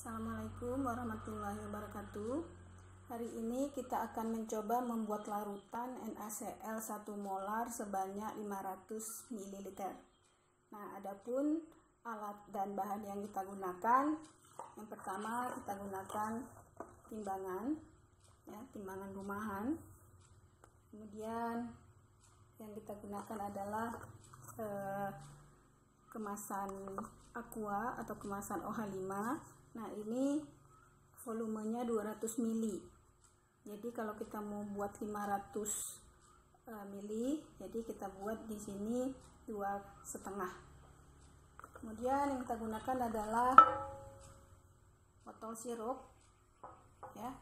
Assalamualaikum warahmatullahi wabarakatuh. Hari ini kita akan mencoba membuat larutan NaCl 1 molar sebanyak 500 ml. Nah, adapun alat dan bahan yang kita gunakan, yang pertama kita gunakan timbangan, timbangan rumahan. Kemudian yang kita gunakan adalah kemasan aqua atau kemasan OH5. Nah, ini volumenya 200 ml. Jadi kalau kita mau buat 500 ml, jadi kita buat di sini 2,5. Kemudian yang kita gunakan adalah botol sirup. Ya.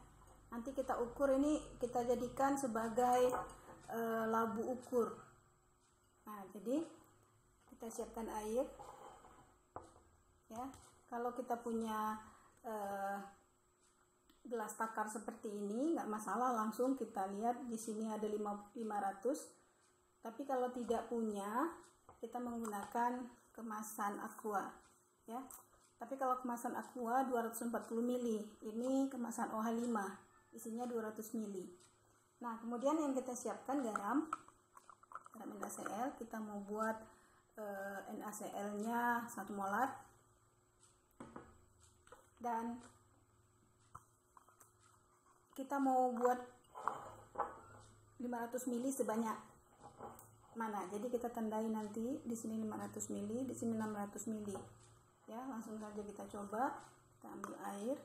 Nanti kita ukur, ini kita jadikan sebagai labu ukur. Nah, jadi kita siapkan air. Ya. Kalau kita punya gelas takar seperti ini, nggak masalah, langsung kita lihat di sini ada 500. Tapi kalau tidak punya, kita menggunakan kemasan aqua, ya. Tapi kalau kemasan aqua 240 ml, ini kemasan OH5, isinya 200 ml. Nah, kemudian yang kita siapkan garam NaCl. Kita mau buat NaCl-nya 1 molar. Dan kita mau buat 500 ml sebanyak mana. Jadi kita tandai nanti di sini 500 ml, di sini 600 ml. Ya, langsung saja kita coba. Kita ambil air.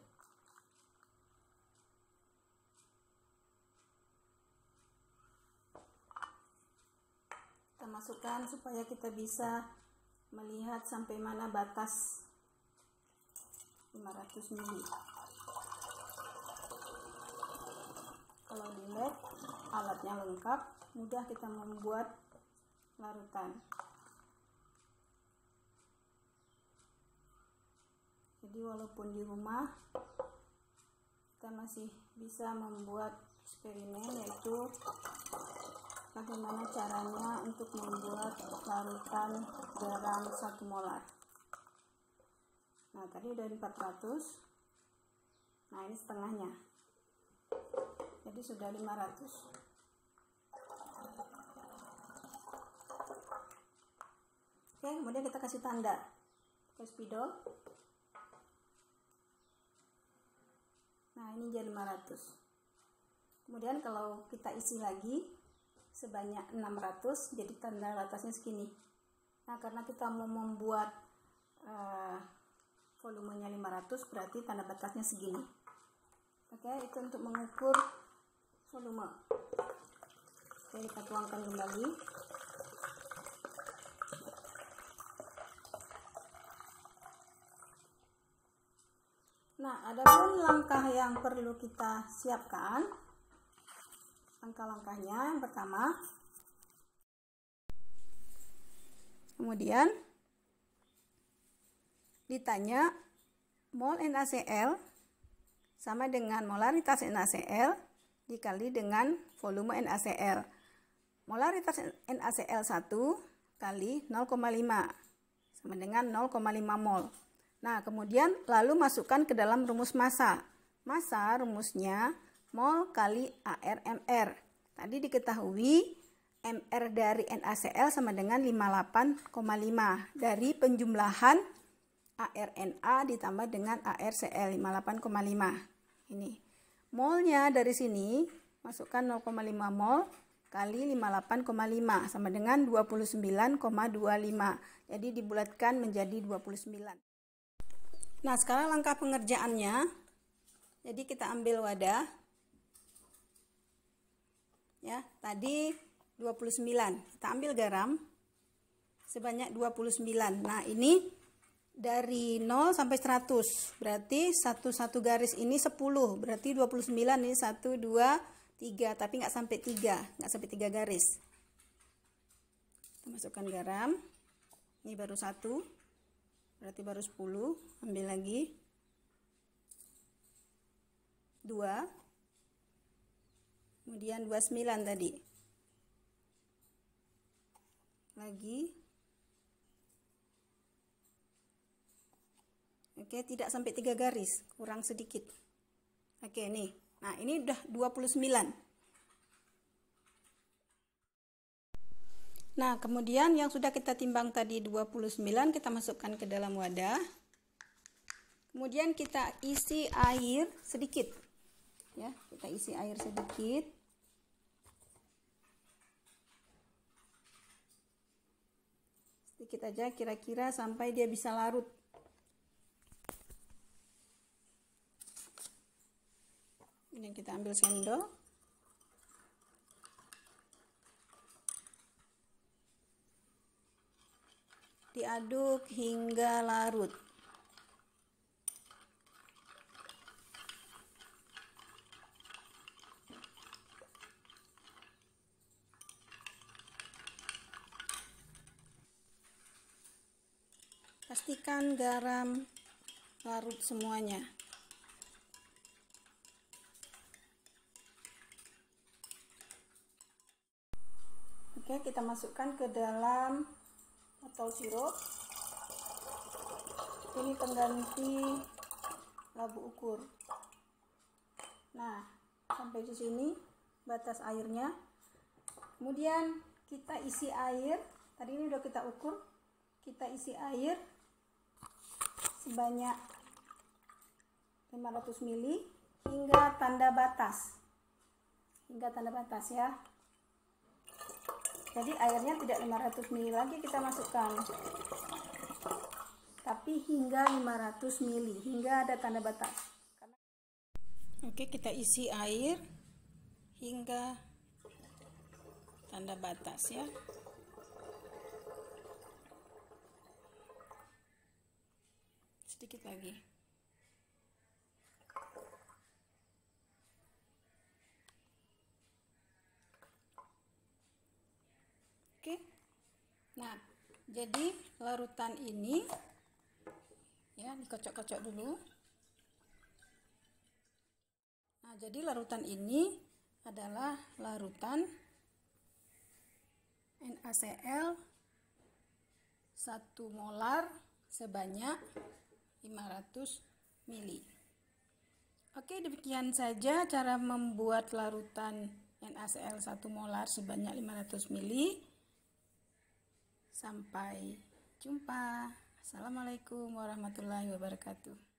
Kita masukkan supaya kita bisa melihat sampai mana batas 500 ml. Kalau dilihat alatnya lengkap, mudah kita membuat larutan. Jadi walaupun di rumah kita masih bisa membuat eksperimen, yaitu bagaimana caranya untuk membuat larutan garam 1 molar. Nah, tadi udah 400. Nah, ini setengahnya. Jadi sudah 500. Oke, kemudian kita kasih tanda. Pakai spidol. Nah, ini jadi 500. Kemudian kalau kita isi lagi sebanyak 600, jadi tanda batasnya segini. Nah, karena kita mau membuat volumenya 500, berarti tanda batasnya segini. Oke, itu untuk mengukur volume. Oke, kita tuangkan kembali. Nah, ada pun langkah yang perlu kita siapkan. Langkah-langkahnya, yang pertama, kemudian ditanya mol NaCl sama dengan molaritas NaCl dikali dengan volume NaCl. Molaritas NaCl 1 kali 0,5 sama dengan 0,5 mol. Nah, kemudian lalu masukkan ke dalam rumus massa. Massa rumusnya mol kali AR/MR. Tadi diketahui MR dari NaCl sama dengan 58,5 dari penjumlahan ARNA ditambah dengan ArCl 58,5. Ini molnya dari sini masukkan 0,5 mol kali 58,5 sama dengan 29,25. Jadi dibulatkan menjadi 29. Nah, sekarang langkah pengerjaannya. Jadi kita ambil wadah. Ya, tadi 29. Kita ambil garam sebanyak 29. Nah, ini dari 0 sampai 100, berarti satu garis ini 10, berarti 29 ini 1, 2, 3, tapi nggak sampai 3 garis. Kita masukkan garam, ini baru 1, berarti baru 10, ambil lagi 2, kemudian 29 tadi, lagi. Oke, tidak sampai 3 garis, kurang sedikit. Oke, nih. Nah, ini udah 29. Nah, kemudian yang sudah kita timbang tadi 29, kita masukkan ke dalam wadah. Kemudian kita isi air sedikit. Ya, kita isi air sedikit. Sedikit aja, kira-kira sampai dia bisa larut. Ini kita ambil sendok. Diaduk hingga larut. Pastikan garam larut semuanya. Oke, kita masukkan ke dalam botol sirup. Ini pengganti labu ukur. Nah, sampai di sini batas airnya. Kemudian kita isi air. Tadi ini udah kita ukur. Kita isi air sebanyak 500 ml hingga tanda batas. Hingga tanda batas ya. Jadi airnya tidak 500 ml lagi kita masukkan. Tapi hingga 500 ml, hingga ada tanda batas. Oke, kita isi air hingga tanda batas ya. Sedikit lagi. Oke. Nah, jadi larutan ini ya dikocok-kocok dulu. Nah, jadi larutan ini adalah larutan NaCl 1 molar sebanyak 500 ml. Oke, demikian saja cara membuat larutan NaCl 1 molar sebanyak 500 ml. Sampai jumpa. Assalamualaikum warahmatullahi wabarakatuh.